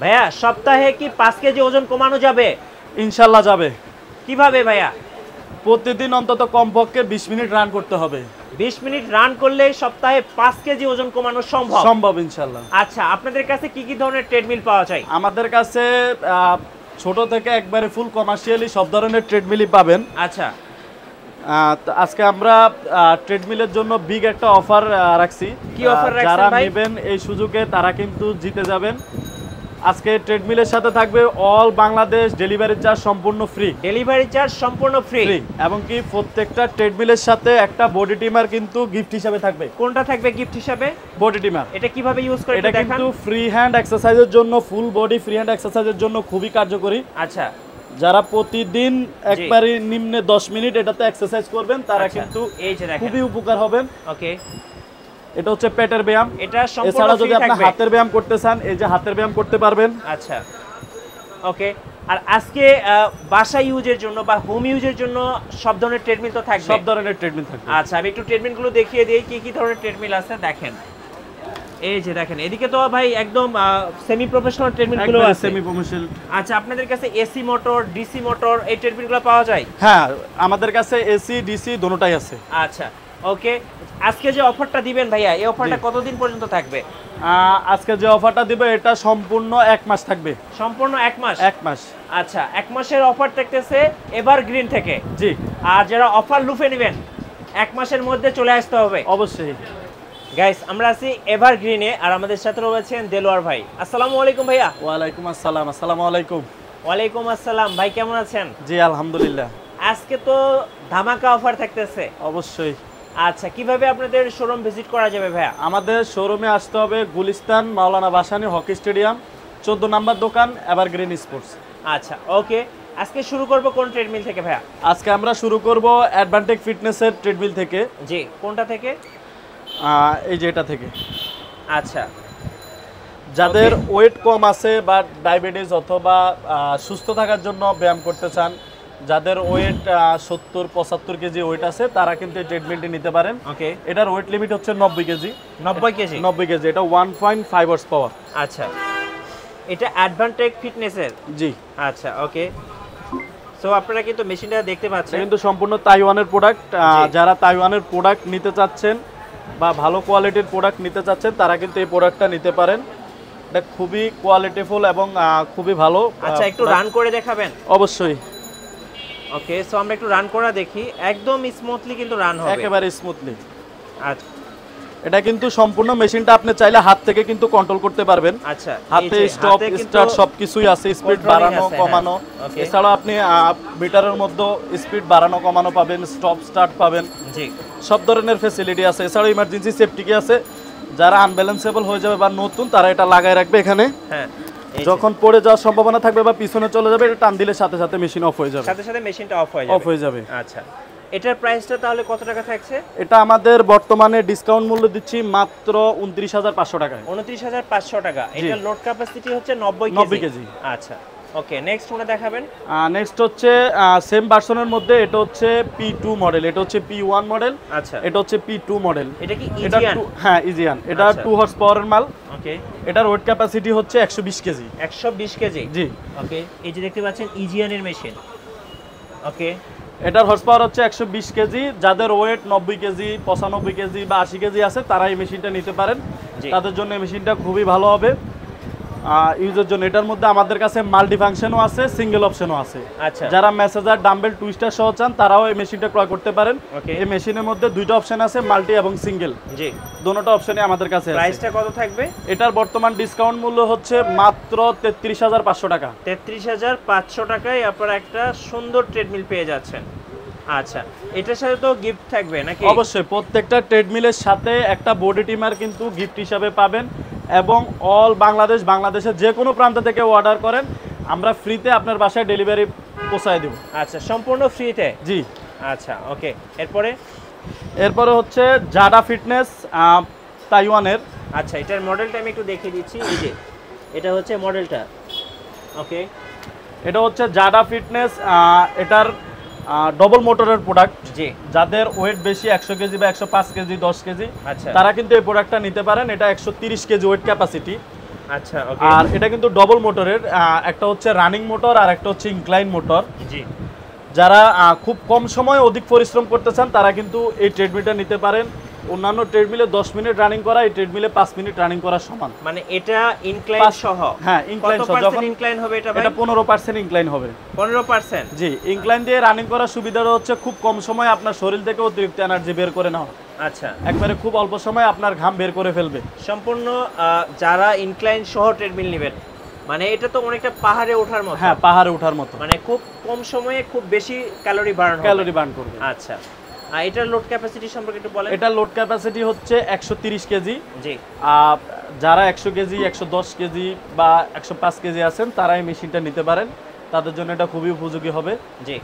ভাইয়া সপ্তাহে কি 5 কেজি ওজন কমানো যাবে? ইনশাল্লাহ যাবে। কিভাবে ভাইয়া? প্রতিদিন অন্তত কমপক্ষে 20 মিনিট রান করতে হবে। 20 মিনিট রান করলেই সপ্তাহে 5 কেজি ওজন কমানো সম্ভব? সম্ভব ইনশাল্লাহ। আচ্ছা, আপনাদের কাছে কি কি ধরনের ট্রেডমিল পাওয়া যায়? আমাদের কাছে ছোট থেকে একবারে ফুল কমার্শিয়ালি সব ধরনের ট্রেডমিলই পাবেন। আচ্ছা, তো আজকে আমরা ট্রেডমিলের জন্য বিগ একটা অফার রাখছি। কি অফার রাখছেন যারা ভাই? নেবেন এই সুযোগে তারা কিন্তু জিতে যাবেন। আজকে ট্রেডমিলের সাথে থাকবে অল বাংলাদেশ ডেলিভারি চার্জ সম্পূর্ণ ফ্রি। ডেলিভারি চার্জ সম্পূর্ণ ফ্রি এবং কি প্রত্যেকটা ট্রেডমিলের সাথে একটা বডি টিমার কিন্তু গিফট হিসেবে থাকবে। কোনটা থাকবে গিফট হিসাবে? বডি টিমার। এটা কিভাবে ইউজ করে এটা দেখান? কিন্তু ফ্রি হ্যান্ড এক্সারসাইজের জন্য, ফুল বডি ফ্রি হ্যান্ড এক্সারসাইজের জন্য খুবই কার্যকরী। আচ্ছা, যারা প্রতিদিন একবারে নিম্নে 10 মিনিট এটাতে এক্সারসাইজ করবেন তারা কিন্তু এই যে দেখেন খুবই উপকার হবেন। ওকে, এটা হচ্ছে পেটের ব্যায়াম। এটা সম্পূর্ণ এছাড়া যদি ফ্রি আপনি থাকবে। হাতের ব্যায়াম করতে চান এই যে হাতের ব্যায়াম করতে পারবেন। আচ্ছা, ওকে। আর আজকে বাসা ইউজের জন্য বা হোম ইউজের জন্য সব ধরনের ট্রেডমিল তো থাকবে? সব ধরনের ট্রেডমিল থাকবে। আচ্ছা, আমি একটু ট্রেডমিলগুলো দেখিয়ে দিই কি কি ধরনের ট্রেডমিল আছে। দেখেন, এই যে দেখেন, এদিকে তো ভাই একদম সেমি প্রফেশনাল ট্রেডমিলগুলো আছে। Semi professional. আচ্ছা, আপনাদের কাছে এসি মোটর, ডিসি মোটর এই ট্রেডমিলগুলো পাওয়া যায়? হ্যাঁ, আমাদের কাছে এসি ডিসি দুটোটাই আছে। আচ্ছা, ওকে। আজকে যে অফারটা দিবেন ভাইয়া, এই অফারটা কতদিন পর্যন্ত থাকবে? আজকে যে অফারটা দিবে এটা সম্পূর্ণ 1 মাস থাকবে। সম্পূর্ণ 1 মাস? 1 মাস। আচ্ছা, 1 মাসের অফার থাকতেছে এভারগ্রিন থেকে। জি। আর যারা অফার লুফে নেবেন 1 মাসের মধ্যে চলে আসতে হবে অবশ্যই। গাইস, আমরা আছি এভারগ্রিনে আর আমাদের সাথে রয়েছেন দেলোয়ার ভাই। আসসালামু আলাইকুম ভাইয়া। ওয়ালাইকুম আসসালাম। আসসালামু আলাইকুম। ওয়ালাইকুম আসসালাম ভাই, কেমন আছেন? জি আলহামদুলিল্লাহ। আজকে তো ধামাকা অফার থাকতেছে। অবশ্যই। আচ্ছা, কিভাবে আপনাদের শোরুম ভিজিট করা যাবে ভাইয়া? আমাদের শোরুমে আসতে হবে গুলিস্তান মাওলানা ভাসানী হকি স্টেডিয়াম 14 নম্বর দোকান এভারগ্রিন স্পোর্টস। আচ্ছা, ওকে। আজকে শুরু করব কোন ট্রেডমিল থেকে ভাইয়া? আজকে আমরা শুরু করব অ্যাডভান্টেজ ফিটনেসের ট্রেডমিল থেকে। জি, কোনটা থেকে? এই যে এটা থেকে। আচ্ছা, যাদের ওয়েট কম আছে বা ডায়াবেটিস অথবা সুস্থ থাকার জন্য ব্যায়াম করতে চান, যাদের ওয়েট 70-75 কেজি ওয়েট আছে তারা কিন্তু এই ট্রেডমিলটি নিতে পারেন। ওকে। এটার ওয়েট লিমিট হচ্ছে 90 কেজি। 90 কেজি? 90 কেজি। এটা 1.5 হর্স পাওয়ার। আচ্ছা, এটা অ্যাডভান্টেজ ফিটনেসের? জি। আচ্ছা, ওকে। সো আপনারা কিন্তু মেশিনটা দেখতে পাচ্ছেন, কিন্তু সম্পূর্ণ তাইওয়ানের প্রোডাক্ট। যারা তাইওয়ানের প্রোডাক্ট নিতে চাচ্ছেন বা ভালো কোয়ালিটির প্রোডাক্ট নিতে চাচ্ছেন তারা কিন্তু এই প্রোডাক্টটা নিতে পারেন। এটা খুবই কোয়ালিটিফুল এবং খুবই ভালো। আচ্ছা, একটু রান করে দেখাবেন? অবশ্যই। ওকে, সো আমরা একটু রান করা দেখি। একদম স্মুথলি কিন্তু রান হবে, একেবারে স্মুথলি। আচ্ছা, এটা কিন্তু সম্পূর্ণ মেশিনটা আপনি চাইলে হাত থেকে কিন্তু কন্ট্রোল করতে পারবেন। আচ্ছা, হাতে স্টপ স্টার্ট সবকিছুই আছে, স্পিড বাড়ানো কমানো। এছাড়াও আপনি মিটারের মধ্যে স্পিড বাড়ানো কমানো পাবেন, স্টপ স্টার্ট পাবেন। জি, সব ধরনের ফ্যাসিলিটি আছে। এছাড়াও ইমার্জেন্সি সেফটি কি আছে, যারা আনব্যালেন্সেবল হয়ে যাবে বা নতুন তারা এটা লাগায় রাখবে এখানে। হ্যাঁ, যখন পড়ে যাওয়ার সম্ভাবনা থাকবে বা পিছনে চলে যাবে এটা টান দিলে সাথে সাথে মেশিন অফ হয়ে যাবে। সাথে সাথে মেশিনটা অফ হয়ে যাবে। আচ্ছা, এটার প্রাইসটা তাহলে কত টাকা থাকছে? এটা আমাদের বর্তমানে ডিসকাউন্ট মূল্য দিচ্ছি মাত্র 29,500 টাকায়। 29,500 টাকা। এটা লোড ক্যাপাসিটি হচ্ছে 90 কেজি। আচ্ছা, ওকে। নেক্সট কোনটা দেখাবেন? নেক্সট হচ্ছে সেম ভার্সনের মধ্যে এটা হচ্ছে P2 মডেল, এটা হচ্ছে P1 মডেল। আচ্ছা, এটা হচ্ছে P2 মডেল। এটা কি ইজিয়ান? হ্যাঁ, ইজিয়ান। এটা 2 হর্স পাওয়ারের মাল। ওকে। এটার ওয়েট ক্যাপাসিটি হচ্ছে 120 কেজি। 120 কেজি? জি। ওকে, এই যে দেখতে পাচ্ছেন ইজিয়ানের মেশিন। ওকে, এটার হর্স পাওয়ার হচ্ছে 120 কেজি। যাদের ওয়েট 90 কেজি 95 কেজি বা 80 কেজি আছে তারা এই মেশিনটা নিতে পারেন। তাদের জন্য এই মেশিনটা খুবই ভালো হবে ইউজের জন্য। এটার মধ্যে আমাদের কাছে মাল্টি ফাংশনও আছে, সিঙ্গেল অপশনও আছে। আচ্ছা, যারা মেসেজার ডাম্বেল টুইস্টার সহ চান তারাও এই মেশিনটা ক্রয় করতে পারেন। এই মেশিনের মধ্যে দুইটা অপশন আছে, মাল্টি এবং সিঙ্গেল। জি, দুটোটা অপশনই আমাদের কাছে আছে। প্রাইসটা কত থাকবে? এটার বর্তমান ডিসকাউন্ট মূল্য হচ্ছে মাত্র 33,500 টাকা। 33,500 টাকায় আপনারা একটা সুন্দর ট্রেডমিল পেয়ে যাচ্ছেন। আচ্ছা, এটার সাথে তো গিফট থাকবে নাকি? অবশ্যই, প্রত্যেকটা ট্রেডমিলের সাথে একটা বডি টিমার কিন্তু গিফট হিসাবে পাবেন। এবং অল বাংলাদেশের যে কোনো প্রান্ত থেকে অর্ডার করেন আমরা ফ্রিতে আপনার বাসায় ডেলিভারি পৌঁছায় দেব। আচ্ছা, সম্পূর্ণ ফ্রিতে? জি। আচ্ছা, ওকে। এরপরে হচ্ছে জাডা ফিটনেস তাইওয়ানের। আচ্ছা, এটার মডেলটা আমি একটু দেখিয়ে দিচ্ছি। এই যে এটা হচ্ছে মডেলটা। ওকে, এটা হচ্ছে জাডা ফিটনেস। এটার ডবল মোটরের প্রোডাক্ট। জি। যাদের ওয়েট বেশি 100 কেজি বা 105 কেজি 10 কেজি আচ্ছা, তারা কিন্তু এই প্রোডাক্টটা নিতে পারেন। এটা 130 কেজি ওয়েট ক্যাপাসিটি। আচ্ছা ওকে। আর এটা কিন্তু ডবল মোটরের, একটা হচ্ছে রানিং মোটর আর একটা হচ্ছে ইনক্লাইন মোটর। জি। যারা খুব কম সময়ে অধিক পরিশ্রম করতে চান তারা কিন্তু এই ট্রেডমিলটা নিতে পারেন। অন্যান্য ট্রেডমিলে 10 মিনিট রানিং করা, এই ট্রেডমিলে 5 মিনিট রানিং করা সমান। মানে এটা ইনক্লাইন সহ? হ্যাঁ ইনক্লাইন সহ। যখন ইনক্লাইন হবে এটা ভাই? এটা 15% ইনক্লাইন হবে। 15%? জি, ইনক্লাইন দিয়ে রানিং করার সুবিধাটা হচ্ছে খুব কম সময়ে আপনার শরীর থেকে অতিরিক্ত এনার্জি বের করে নেওয়া। আচ্ছা, একবারে খুব অল্প সময়ে আপনার ঘাম বের করে ফেলবে সম্পূর্ণ। যারা ইনক্লাইন সহ ট্রেডমিল নেবেন, মানে এটা তো অনেকটা পাহাড়ে ওঠার মতো। হ্যাঁ, পাহাড়ে ওঠার মতো, মানে খুব কম সময়ে খুব বেশি ক্যালোরি বার্ন করবে। আচ্ছা, আর এটার লোড ক্যাপাসিটি সম্পর্কে একটু বলেন। এটা লোড ক্যাপাসিটি হচ্ছে 130 কেজি। জি। যারা 100 কেজি, 110 কেজি বা 105 কেজি আছেন তারা এই মেশিনটা নিতে পারেন, তাদের জন্য এটা খুবই উপযোগী হবে। জি।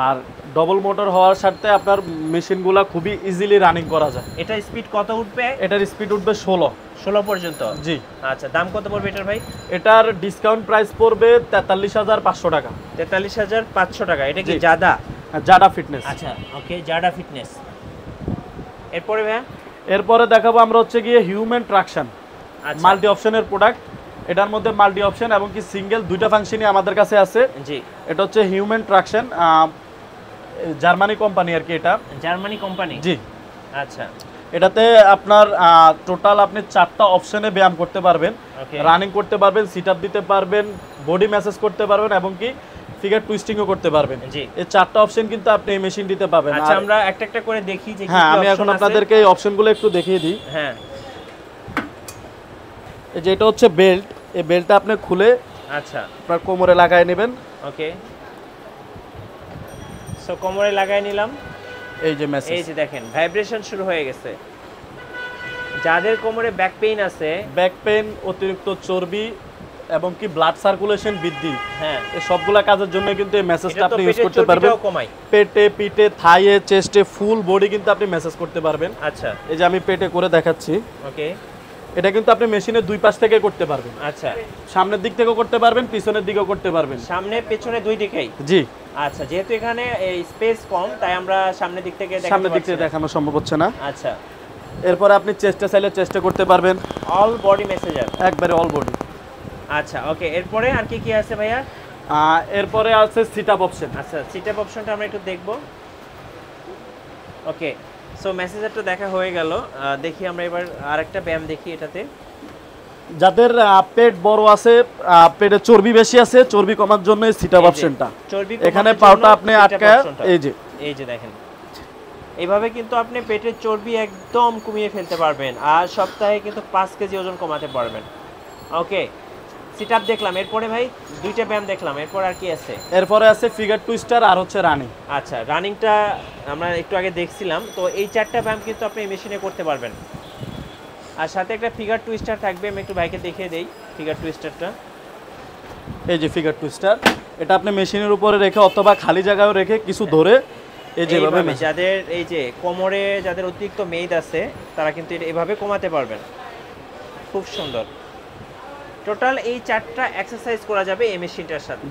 আর ডবল মোটর হওয়ার সাথে আপনার মেশিনগুলো খুবই ইজিলি রানিং করা যায়। এটা স্পিড কত উঠবে? এটার স্পিড উঠবে 16 পর্যন্ত। জি। আচ্ছা, দাম কত পড়বে এটার ভাই? এটার ডিসকাউন্ট প্রাইস পড়বে 43,500 টাকা। 43,500 টাকা। এটা কি জাদা? জাডা ফিটনেস। আচ্ছা ওকে, জাডা ফিটনেস। এরপরে ভাই? এরপরে দেখাবো আমরা হচ্ছে গিয়ে হিউম্যান ট্রাকশন, মাল্টি অপশনের প্রোডাক্ট। এটার মধ্যে মাল্টি অপশন এবং কি সিঙ্গেল দুইটা ফাংশনই আমাদের কাছে আছে। জি। এটা হচ্ছে হিউম্যান ট্রাকশন, জার্মানি কোম্পানি আর কি। এটা জার্মানি কোম্পানি? জি। আচ্ছা, এটাতে আপনার টোটাল আপনি 4টা অপশনে ব্যায়াম করতে পারবেন, রানিং করতে পারবেন, সিট আপ দিতে পারবেন, বডি ম্যাসেজ করতে পারবেন এবং কি ফিগার টুইস্টিংও করতে পারবেন। জি। এই 4টা অপশন কিন্তু আপনি এই মেশিন দিতে পাবেন। আচ্ছা, আমরা একটা একটা করে দেখি যে কি কি হ্যাঁ, আমি এখন আপনাদেরকে এই অপশনগুলো একটু দেখিয়ে দিই। হ্যাঁ। এই যে এটা হচ্ছে বেল্ট, এই বেল্টটা আপনি খুলে আচ্ছা আপনার কোমরে লাগায় নেবেন। ওকে, সো কোমরে লাগাই নিলাম। এই যে মেসেজ, এই যে দেখেন ভাইব্রেশন শুরু হয়ে গেছে। যাদের কোমরে ব্যাক পেইন আছে, ব্যাক পেইন, অতিরিক্ত চর্বি এবং কি ব্লাড সার্কুলেশন বৃদ্ধি, হ্যাঁ, এই সবগুলা কাজের জন্য কিন্তু এই মেসেজটা আপনি ইউজ করতে পেটের পারবেন। চর্বিটাও কমায়। পেটে, পিঠে, থাইয়ে, চেস্টে, ফুল বডি কিন্তু আপনি মেসেজ করতে পারবেন। আচ্ছা, এই যে আমি পেটে করে দেখাচ্ছি। ওকে, এটা কিন্তু আপনি মেশিনের দুই পাশ থেকে করতে পারবেন। আচ্ছা, সামনের দিক থেকেও করতে পারবেন, পিছনের দিকেও করতে পারবেন। সামনে পেছনে দুই দিকেই? জি। আচ্ছা, যেহেতু এখানে এই স্পেস কম তাই আমরা সামনের দিক থেকে দেখানো সম্ভব হচ্ছে না। আচ্ছা, এরপর আপনি চেস্টে চাইলে চেস্টে করতে পারবেন, অল বডি মেসেজার, একবারে অল বডি। আচ্ছা ওকে, এরপরে আর কি কি আছে ভাইয়া? এরপরে আছে সিট আপ অপশন। আচ্ছা, সিট আপ অপশনটা আমরা একটু দেখব। ওকে, সো মেসেজারটা দেখা হয়ে গেল। দেখি আমরা এবার আরেকটা ব্যায়াম দেখি এটাতে। যাদের পেট বড় আছে, পেটে চর্বি বেশি আছে, চর্বি কমার জন্য এই সিট আপ অপশনটা। এখানে পাউটা আপনি আটকায় এই যে দেখেন, এইভাবে কিন্তু আপনি পেটের চর্বি একদম কমিয়ে ফেলতে পারবেন আর সপ্তাহে কিন্তু 5 কেজি ওজন কমাতে পারবেন। ওকে, সিট আপ দেখলাম, এরপরে ভাই দুইটা ব্যায়াম দেখলাম, এরপর আর কি আছে? এরপরে আছে ফিগার টুইস্টার আর হচ্ছে রানিং। আচ্ছা, রানিংটা আমরা একটু আগে দেখছিলাম, তো এই 4টা ব্যায়াম কিন্তু আপনি এই মেশিনে করতে পারবেন। আর সাথে একটা ফিগার টুইস্টার থাকবে, আমি একটু ভাইকে দেখিয়ে দেই ফিগার টুইস্টারটা। এই যে ফিগার টুইস্টার, এটা আপনি মেশিনের উপরে রেখে অথবা খালি জায়গায় রেখে কিছু ধরে এই যে এভাবে, যাদের এই যে কোমরে যাদের অতিরিক্ত মেদ আছে তারা কিন্তু এইভাবে কমাতে পারবেন। খুব সুন্দর। টোটাল এই 4টা এক্সারসাইজ করা যাবে এই মেশিনটার সাথে।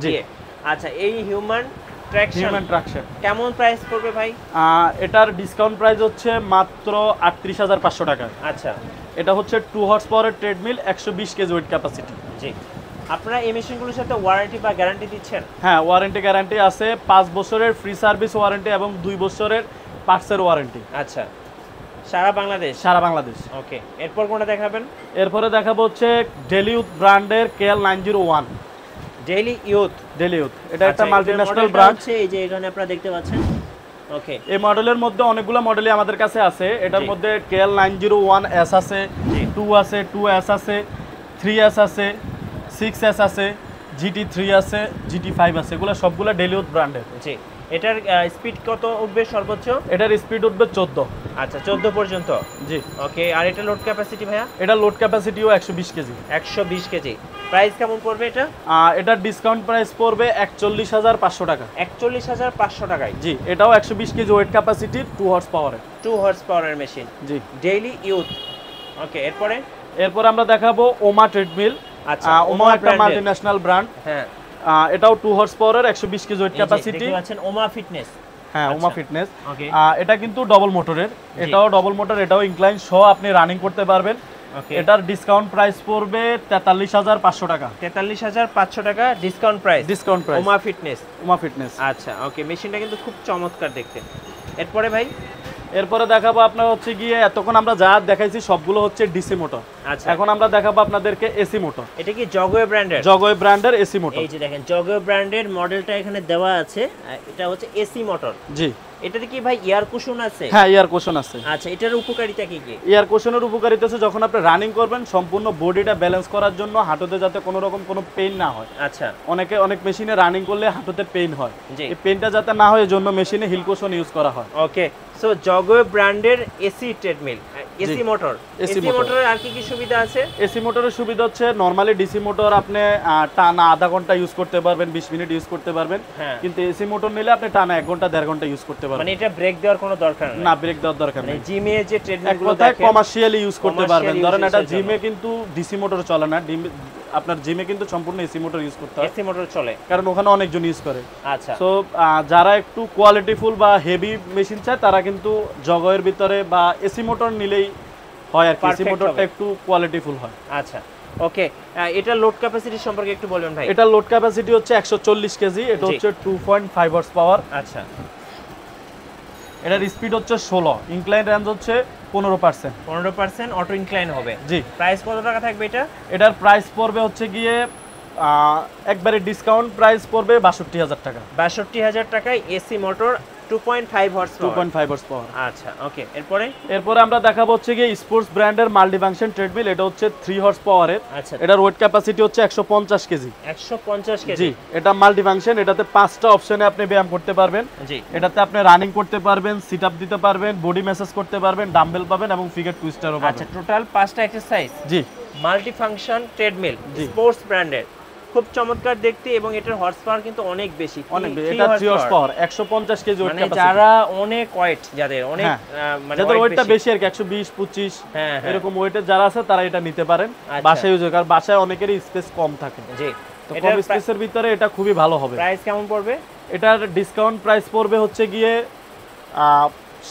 আচ্ছা, এই হিউম্যান ট্রাকশন কেমন প্রাইস পড়বে ভাই? এটার ডিসকাউন্ট প্রাইস হচ্ছে মাত্র 38,500 টাকা। আচ্ছা, এটা হচ্ছে 2 হর্স পাওয়ারের ট্রেডমিল, 120 কেজি ওয়েট ক্যাপাসিটি। জি। আপনারা এই মেশিনগুলোর সাথে ওয়ারেন্টি বা গ্যারান্টি দিচ্ছেন? হ্যাঁ, ওয়ারেন্টি গ্যারান্টি আছে। 5 বছরের ফ্রি সার্ভিস ওয়ারেন্টি এবং 2 বছরের পার্টসের ওয়ারেন্টি। আচ্ছা, সারা বাংলাদেশ? সারা বাংলাদেশ। ওকে, এরপর কোনটা দেখাবেন? এরপরে দেখাবো হচ্ছে ডেলি ইউথ ব্র্যান্ডের KL901। Daily youth? এটা একটা মাল্টিন্যাশনাল ব্র্যান্ড। এই যে এখানে আপনারা দেখতে পাচ্ছেন। ওকে, এই মডেলের মধ্যে অনেকগুলো মডেলই আমাদের কাছে আছে। এটার মধ্যে KL901S আছে, 2 আছে, 2S আছে, 3S আছে, 6S আছে, GT3 আছে, GT5 আছে। এগুলো সবগুলো ডেলি ইউথ ব্র্যান্ডের। জি। এটার স্পিড কত উঠবে সর্বোচ্চ? এটার স্পিড উঠবে 14। আচ্ছা, 14 পর্যন্ত? জি। ওকে, আর এটা লোড ক্যাপাসিটি ভাইয়া? এটা লোড ক্যাপাসিটিও 120 কেজি। 120 কেজি। প্রাইস কেমন পড়বে এটা? এটার ডিসকাউন্ট প্রাইস পড়বে 41,500 টাকা। 41,500 টাকায়? জি। এটাও 120 কেজি ওয়েট ক্যাপাসিটি, 2 হর্স পাওয়ারের। 2 হর্স পাওয়ারের মেশিন। জি। Daily youth. ওকে, এরপর আমরা দেখাবো ওমা ট্রেডমিল। আচ্ছা, ওমা একটা মাল্টিন্যাশনাল ব্র্যান্ড। হ্যাঁ, এটাও 2 হর্স পাওয়ারের, 120 কেজি ওয়েট ক্যাপাসিটি। দেখতে পাচ্ছেন ওমা ফিটনেস। হ্যাঁ, ওমা ফিটনেস। এটা কিন্তু ডবল মোটরের। এটাও ডবল মোটর, এটাও ইনক্লাইন সহ আপনি রানিং করতে পারবেন। ওকে এটার ডিসকাউন্ট প্রাইস পড়বে 43500 টাকা। 43500 টাকা ডিসকাউন্ট প্রাইস। ডিসকাউন্ট প্রাইস ওমা ফিটনেস। ওমা ফিটনেস। আচ্ছা ওকে, মেশিনটা কিন্তু খুব চমৎকার দেখতে। এরপরে ভাই এরপরে দেখাবো আপনার হচ্ছে গিয়ে, এতক্ষণ আমরা যা দেখাইছি সবগুলো হচ্ছে ডিসি মোটর। আচ্ছা এখন আমরা দেখাবো আপনাদেরকে এসি মোটর। এটা কি জগওয়ে ব্র্যান্ডের? জগওয়ে ব্র্যান্ডের এসি মোটর। এই যে দেখেন জগওয়ে ব্র্যান্ডের মডেলটা এখানে দেওয়া আছে, এটা হচ্ছে এসি মোটর। জি। এটাতে কি ভাই এয়ার কুশন আছে? হ্যাঁ, এয়ার কুশন আছে। আচ্ছা এটার উপকারিতা কি কি? এয়ার কুশনের উপকারিতা হচ্ছে যখন আপনি রানিং করবেন সম্পূর্ণ বডিটা ব্যালেন্স করার জন্য, হাঁটুতে যাতে কোনো রকম কোনো পেইন না হয়। আচ্ছা অনেক মেশিনে রানিং করলে হাঁটুতে পেইন হয়, জি। এই পেইনটা যাতে না হয় এজন্য মেশিনে হিল কুশন ইউজ করা হয়। ওকে, সো জগওয়ে ব্র্যান্ডের AC treadmill, AC motor. AC AC মোটরের আর কি কি সুবিধা আছে? এসি মোটরের সুবিধা হচ্ছে নরমালি ডিসি মোটর আপনি টানা আধা ঘন্টা ইউজ করতে পারবেন, 20 মিনিট ইউজ করতে পারবেন, হ্যাঁ। কিন্তু এসি মোটর নিলে আপনি টানা 1 ঘন্টা 1.5 ঘন্টা ইউজ করতে পারবেন। মানে এটা ব্রেক দেওয়ার কোনো দরকার নেই? না, ব্রেক দেওয়ার দরকার মানে নেই। জিমে যে ট্রেডমিলগুলো কথায় দেখেন কমার্শিয়ালি ইউজ করতে পারবেন। commercial ধরেন use এটা এর জিমে জন্য। কিন্তু ডিসি মোটর চলে না, আপনার জিমে কিন্তু সম্পূর্ণ এসি মোটর ইউজ করতে হয়, এসি মোটর চলে, কারণ ওখানে অনেকজন ইউজ করে। আচ্ছা সো যারা একটু কোয়ালিটিফুল বা হেভি মেশিন চায় তারা কিন্তু জগয়ের ভিতরে বা এসি মোটর নিলেই হয় আর কি। এসি Perfect মোটরটা হবে। একটু কোয়ালিটিফুল হয়। আচ্ছা ওকে, এটা লোড ক্যাপাসিটি সম্পর্কে একটু বলবেন ভাই। এটা লোড ক্যাপাসিটি হচ্ছে 140 কেজি, এটা জি। হচ্ছে 2.5 হর্স পাওয়ার। আচ্ছা এটার স্পিড হচ্ছে 16, ইনক্লাইন রেঞ্জ হচ্ছে 15%। 15% অটো ইনক্লাইন হবে। জি। প্রাইস কত টাকা থাকবে এটা? এটার প্রাইস পড়বে হচ্ছে গিয়ে একবারে ডিসকাউন্ট প্রাইস পড়বে 62000 টাকা। 62000 টাকায় AC motor 2.5 horse 2.5 horse power. আচ্ছা ওকে, এরপরে আমরা দেখাবো হচ্ছে গিয়ে স্পোর্টস ব্র্যান্ডের মাল্টিফাংশন ট্রেডমিল। এটা হচ্ছে 3 হর্স পাওয়ারের। আচ্ছা এটার ওয়েট ক্যাপাসিটি হচ্ছে 150 কেজি। 150 কেজি। জি, এটা মাল্টিফাংশন, এটাতে 5টা অপশনে আপনি ব্যায়াম করতে পারবেন। জি। এটাতে আপনি রানিং করতে পারবেন, সিট আপ দিতে পারবেন, বডি ম্যাসাজ করতে পারবেন, ডাম্বেল পাবেন এবং ফিগার টুইস্টারও পাবেন। আচ্ছা টোটাল 5টা এক্সারসাইজ। জি। মাল্টি ফাংশন ট্রেডমিল, জি। স্পোর্টস ব্র্যান্ডের, খুব চমৎকার দেখতে এবং এটার হর্স পাওয়ার কিন্তু অনেক বেশি। অনেক বেশি। এটা 3 হর্স পাওয়ার, 150 কেজি ওয়েট মানে ক্যাপাসিটি। যারা অনেক ওয়েট, যাদের অনেক মানে যাদের ওয়েটটা বেশি আর কি 120 25 হ্যাঁ, এরকম ওয়েটের যারা আছে তারা এটা নিতে পারেন। আচ্ছা। বাসায় ইউজ, কারণ বাসায় অনেকেরই স্পেস কম থাকে। জি। তো কম স্পেসের ভিতরে এটা খুবই ভালো হবে। প্রাইস কেমন পড়বে? এটার ডিসকাউন্ট প্রাইস পড়বে হচ্ছে গিয়ে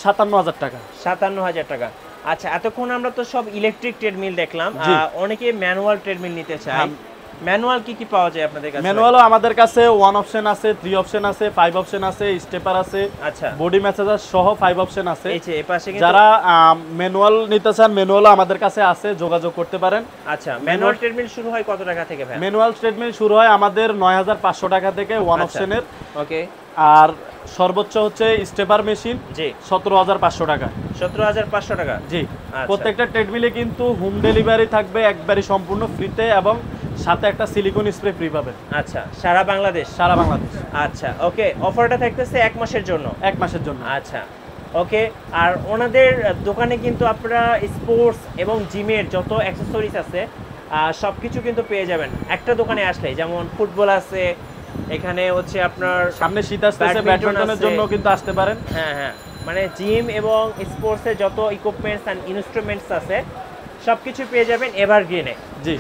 57000 টাকা। 57000 টাকা। আচ্ছা এতক্ষণ আমরা তো সব ইলেকট্রিক ট্রেডমিল দেখলাম, জি। অনেকে ম্যানুয়াল ট্রেডমিল নিতে চায়। ম্যানুয়াল কি কি পাওয়া যায় আপনাদের কাছে? ম্যানুয়ালও আমাদের কাছে 1 অপশন আছে, 3 অপশন আছে, 5 অপশন আছে, স্টেপার আছে, আচ্ছা বডি ম্যাসাজার সহ 5 অপশন আছে। এই যে এই পাশে কিন্তু যারা ম্যানুয়াল নিতে চান ম্যানুয়ালও আমাদের কাছে আছে, যোগাযোগ করতে পারেন। আচ্ছা ম্যানুয়াল ট্রেডমিল শুরু হয় কত টাকা থেকে ভাই? ম্যানুয়াল ট্রেডমিল শুরু হয় আমাদের 9500 টাকা থেকে 1 অপশনের। ওকে। আর সর্বোচ্চ হচ্ছে স্টেপার মেশিন জি 17500 টাকা। 17500 টাকা। জি। আচ্ছা। প্রত্যেকটা ট্রেডমিলে কিন্তু হোম ডেলিভারি থাকবে একবারে সম্পূর্ণ ফ্রিতে, এবং সাথে একটা সিলিকন স্প্রে ফ্রি পাবেন। আচ্ছা সারা বাংলাদেশ? সারা বাংলাদেশ। আচ্ছা ওকে, অফারটা থাকতেছে 1 মাসের জন্য? 1 মাসের জন্য। আচ্ছা ওকে। আর ওনাদের দোকানে কিন্তু আপনারা স্পোর্টস এবং জিমের যত অ্যাকসেসরিজ আছে সব কিছু কিন্তু পেয়ে যাবেন একটা দোকানে আসলে। যেমন ফুটবল আছে, এখানে হচ্ছে আপনার সামনে শীত আসতেছে, ব্যাডমিন্টনের জন্য কিন্তু আসতে পারেন। হ্যাঁ হ্যাঁ, মানে জিম এবং স্পোর্টসের যত ইকুইপমেন্টস অ্যান্ড ইনস্ট্রুমেন্টস আছে সব কিছু পেয়ে যাবেন এভারগ্রিনে। জি।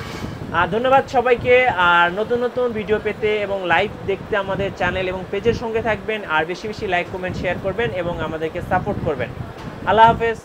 ধন্যবাদ সবাইকে। আর নতুন নতুন ভিডিও পেতে এবং লাইভ দেখতে আমাদের চ্যানেল এবং পেজের সঙ্গে থাকবেন, আর বেশি বেশি লাইক কমেন্ট শেয়ার করবেন এবং আমাদেরকে সাপোর্ট করবেন। আল্লাহ হাফেজ।